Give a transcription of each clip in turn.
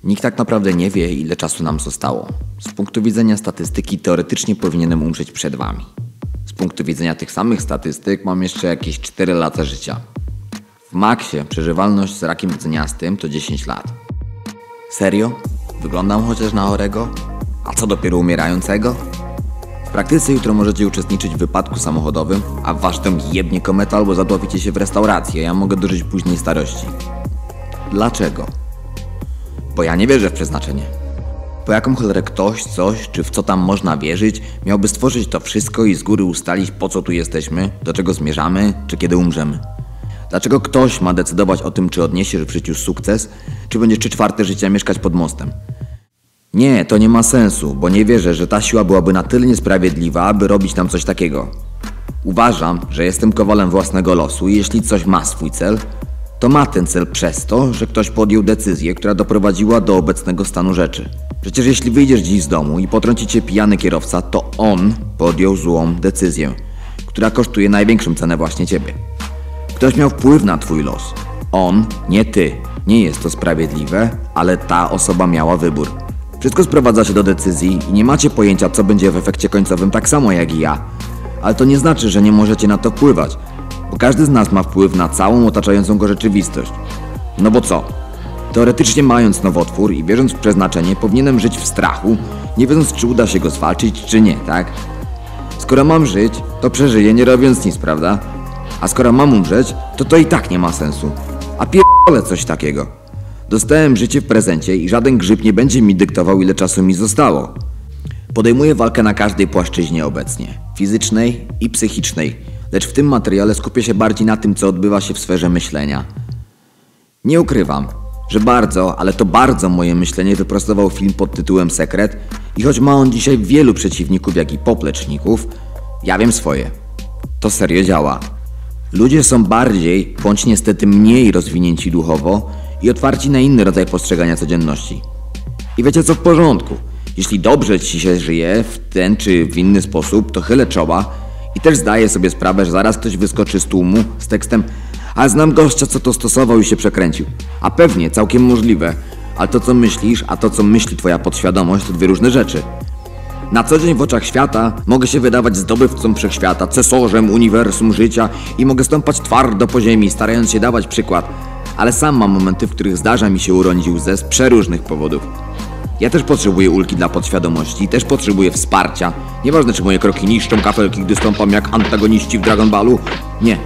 Nikt tak naprawdę nie wie, ile czasu nam zostało. Z punktu widzenia statystyki teoretycznie powinienem umrzeć przed wami. Z punktu widzenia tych samych statystyk mam jeszcze jakieś 4 lata życia. W maksie przeżywalność z rakiem rdzenniastym to 10 lat. Serio? Wyglądam chociaż na chorego? A co dopiero umierającego? W praktyce jutro możecie uczestniczyć w wypadku samochodowym, a w wasz dom jebnie kometa albo zadławicie się w restauracji, a ja mogę dożyć później starości. Dlaczego? Bo ja nie wierzę w przeznaczenie. Po jaką cholerę ktoś, coś, czy w co tam można wierzyć, miałby stworzyć to wszystko i z góry ustalić, po co tu jesteśmy, do czego zmierzamy, czy kiedy umrzemy? Dlaczego ktoś ma decydować o tym, czy odniesiesz w życiu sukces, czy będziesz 3/4 życia mieszkać pod mostem? Nie, to nie ma sensu, bo nie wierzę, że ta siła byłaby na tyle niesprawiedliwa, aby robić nam coś takiego. Uważam, że jestem kowalem własnego losu i jeśli coś ma swój cel, to ma ten cel przez to, że ktoś podjął decyzję, która doprowadziła do obecnego stanu rzeczy. Przecież jeśli wyjdziesz dziś z domu i potrąci cię pijany kierowca, to on podjął złą decyzję, która kosztuje największą cenę właśnie ciebie. Ktoś miał wpływ na twój los. On, nie ty. Nie jest to sprawiedliwe, ale ta osoba miała wybór. Wszystko sprowadza się do decyzji i nie macie pojęcia, co będzie w efekcie końcowym, tak samo jak i ja. Ale to nie znaczy, że nie możecie na to wpływać, bo każdy z nas ma wpływ na całą otaczającą go rzeczywistość. No bo co? Teoretycznie mając nowotwór i wierząc w przeznaczenie, powinienem żyć w strachu, nie wiedząc, czy uda się go zwalczyć, czy nie, tak? Skoro mam żyć, to przeżyję, nie robiąc nic, prawda? A skoro mam umrzeć, to i tak nie ma sensu. A pierdolę coś takiego. Dostałem życie w prezencie i żaden grzyb nie będzie mi dyktował, ile czasu mi zostało. Podejmuję walkę na każdej płaszczyźnie obecnie. Fizycznej i psychicznej. Lecz w tym materiale skupię się bardziej na tym, co odbywa się w sferze myślenia. Nie ukrywam, że bardzo, ale to bardzo moje myślenie wyprostował film pod tytułem Sekret i choć ma on dzisiaj wielu przeciwników, jak i popleczników, ja wiem swoje. To serio działa. Ludzie są bardziej, bądź niestety mniej rozwinięci duchowo i otwarci na inny rodzaj postrzegania codzienności. I wiecie co, w porządku. Jeśli dobrze ci się żyje w ten czy w inny sposób, to chylę czoła i też zdaję sobie sprawę, że zaraz ktoś wyskoczy z tłumu z tekstem: a znam gościa, co to stosował i się przekręcił. A pewnie, całkiem możliwe, ale to co myślisz, a to co myśli twoja podświadomość, to dwie różne rzeczy. Na co dzień w oczach świata mogę się wydawać zdobywcą wszechświata, cesarzem uniwersum życia i mogę stąpać twardo po ziemi, starając się dawać przykład, ale sam mam momenty, w których zdarza mi się uronić łzę z przeróżnych powodów. Ja też potrzebuję ulgi dla podświadomości, też potrzebuję wsparcia. Nieważne, czy moje kroki niszczą kafelki, gdy stąpam jak antagoniści w Dragon Ballu. Nie.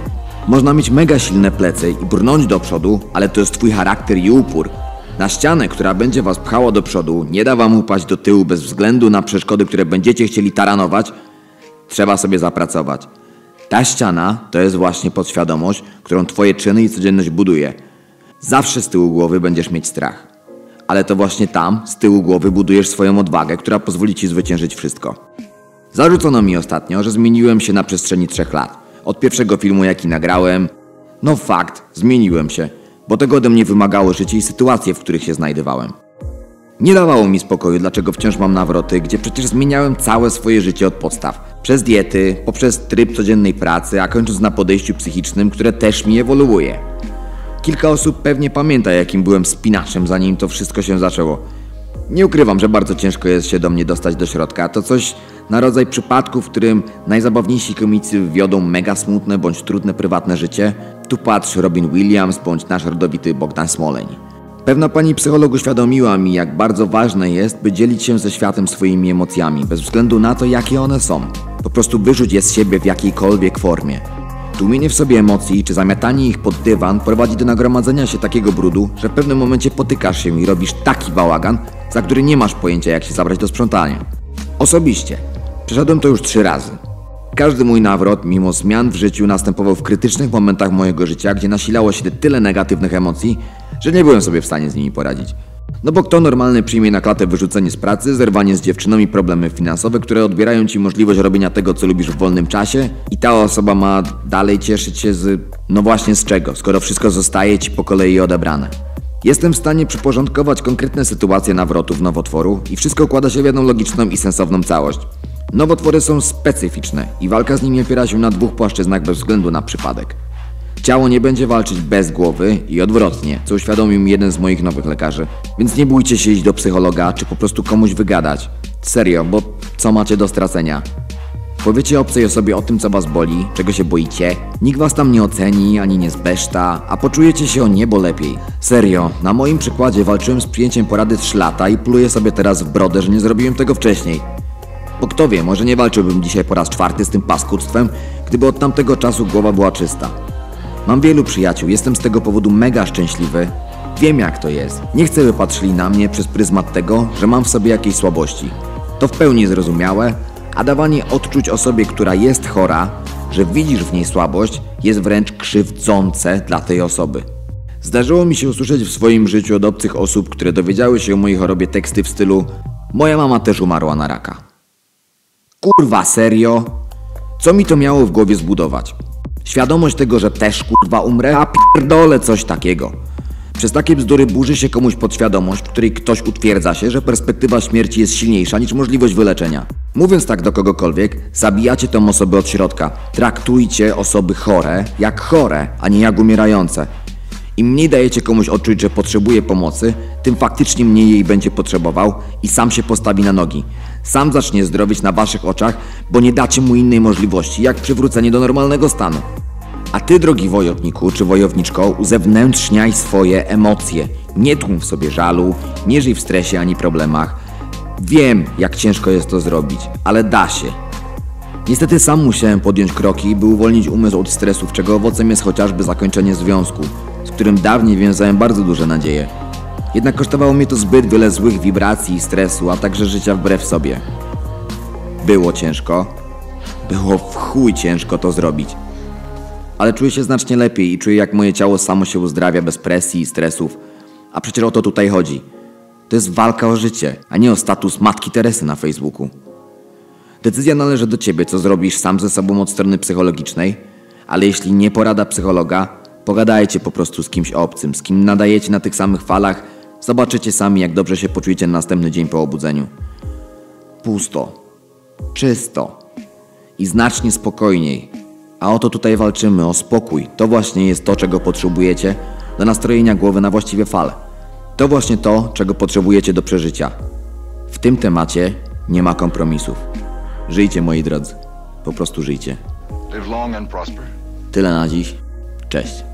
Można mieć mega silne plecy i brnąć do przodu, ale to jest twój charakter i upór. Na ścianę, która będzie was pchała do przodu, nie da wam upaść do tyłu bez względu na przeszkody, które będziecie chcieli taranować. Trzeba sobie zapracować. Ta ściana to jest właśnie podświadomość, którą twoje czyny i codzienność buduje. Zawsze z tyłu głowy będziesz mieć strach. Ale to właśnie tam, z tyłu głowy, budujesz swoją odwagę, która pozwoli ci zwyciężyć wszystko. Zarzucono mi ostatnio, że zmieniłem się na przestrzeni 3 lat. Od pierwszego filmu, jaki nagrałem. No fakt, zmieniłem się, bo tego ode mnie wymagało życie i sytuacje, w których się znajdowałem. Nie dawało mi spokoju, dlaczego wciąż mam nawroty, gdzie przecież zmieniałem całe swoje życie od podstaw. Przez diety, poprzez tryb codziennej pracy, a kończąc na podejściu psychicznym, które też mi ewoluuje. Kilka osób pewnie pamięta, jakim byłem spinaczem, zanim to wszystko się zaczęło. Nie ukrywam, że bardzo ciężko jest się do mnie dostać do środka. To coś na rodzaj przypadku, w którym najzabawniejsi komicy wiodą mega smutne bądź trudne prywatne życie. Tu patrz Robin Williams bądź nasz rodowity Bogdan Smoleń. Pewna pani psycholog uświadomiła mi, jak bardzo ważne jest, by dzielić się ze światem swoimi emocjami, bez względu na to, jakie one są. Po prostu wyrzuć je z siebie w jakiejkolwiek formie. Tłumienie w sobie emocji czy zamiatanie ich pod dywan prowadzi do nagromadzenia się takiego brudu, że w pewnym momencie potykasz się i robisz taki bałagan, za który nie masz pojęcia, jak się zabrać do sprzątania. Osobiście przeszedłem to już 3 razy. Każdy mój nawrot, mimo zmian w życiu, następował w krytycznych momentach mojego życia, gdzie nasilało się tyle negatywnych emocji, że nie byłem sobie w stanie z nimi poradzić. No bo kto normalny przyjmie na klatę wyrzucenie z pracy, zerwanie z dziewczyną i problemy finansowe, które odbierają ci możliwość robienia tego, co lubisz w wolnym czasie, i ta osoba ma dalej cieszyć się z... no właśnie z czego, skoro wszystko zostaje ci po kolei odebrane. Jestem w stanie przyporządkować konkretne sytuacje nawrotów nowotworu i wszystko układa się w jedną logiczną i sensowną całość. Nowotwory są specyficzne i walka z nimi opiera się na 2 płaszczyznach bez względu na przypadek. Ciało nie będzie walczyć bez głowy i odwrotnie, co uświadomił mi jeden z moich nowych lekarzy. Więc nie bójcie się iść do psychologa, czy po prostu komuś wygadać. Serio, bo co macie do stracenia? Powiecie obcej osobie o tym, co was boli, czego się boicie. Nikt was tam nie oceni, ani nie zbeszta, a poczujecie się o niebo lepiej. Serio, na moim przykładzie walczyłem z przyjęciem porady 3 lata i pluję sobie teraz w brodę, że nie zrobiłem tego wcześniej. Bo kto wie, może nie walczyłbym dzisiaj po raz 4 z tym paskudztwem, gdyby od tamtego czasu głowa była czysta. Mam wielu przyjaciół, jestem z tego powodu mega szczęśliwy. Wiem jak to jest. Nie chcę, by patrzyli na mnie przez pryzmat tego, że mam w sobie jakieś słabości. To w pełni zrozumiałe, a dawanie odczuć osobie, która jest chora, że widzisz w niej słabość, jest wręcz krzywdzące dla tej osoby. Zdarzyło mi się usłyszeć w swoim życiu od obcych osób, które dowiedziały się o mojej chorobie teksty w stylu: moja mama też umarła na raka. Kurwa, serio? Co mi to miało w głowie zbudować? Świadomość tego, że też kurwa umrę? A pierdolę coś takiego. Przez takie bzdury burzy się komuś podświadomość, w której ktoś utwierdza się, że perspektywa śmierci jest silniejsza niż możliwość wyleczenia. Mówiąc tak do kogokolwiek, zabijacie tą osobę od środka. Traktujcie osoby chore jak chore, a nie jak umierające. Im mniej dajecie komuś odczuć, że potrzebuje pomocy, tym faktycznie mniej jej będzie potrzebował i sam się postawi na nogi. Sam zacznie zdrowieć na waszych oczach, bo nie dacie mu innej możliwości, jak przywrócenie do normalnego stanu. A ty, drogi wojowniku czy wojowniczko, uzewnętrzniaj swoje emocje. Nie tłum w sobie żalu, nie żyj w stresie ani problemach. Wiem, jak ciężko jest to zrobić, ale da się. Niestety sam musiałem podjąć kroki, by uwolnić umysł od stresów, czego owocem jest chociażby zakończenie związku, z którym dawniej wiązałem bardzo duże nadzieje. Jednak kosztowało mnie to zbyt wiele złych wibracji i stresu, a także życia wbrew sobie. Było ciężko. Było w chuj ciężko to zrobić. Ale czuję się znacznie lepiej i czuję, jak moje ciało samo się uzdrawia bez presji i stresów. A przecież o to tutaj chodzi. To jest walka o życie, a nie o status Matki Teresy na Facebooku. Decyzja należy do ciebie, co zrobisz sam ze sobą od strony psychologicznej, ale jeśli nie porada psychologa, pogadajcie po prostu z kimś obcym, z kim nadajecie na tych samych falach, zobaczycie sami, jak dobrze się poczujecie na następny dzień po obudzeniu. Pusto, czysto i znacznie spokojniej. A o to tutaj walczymy, o spokój. To właśnie jest to, czego potrzebujecie do nastrojenia głowy na właściwe fale. To właśnie to, czego potrzebujecie do przeżycia. W tym temacie nie ma kompromisów. Żyjcie, moi drodzy. Po prostu żyjcie. Live long and prosper. Tyle na dziś. Cześć.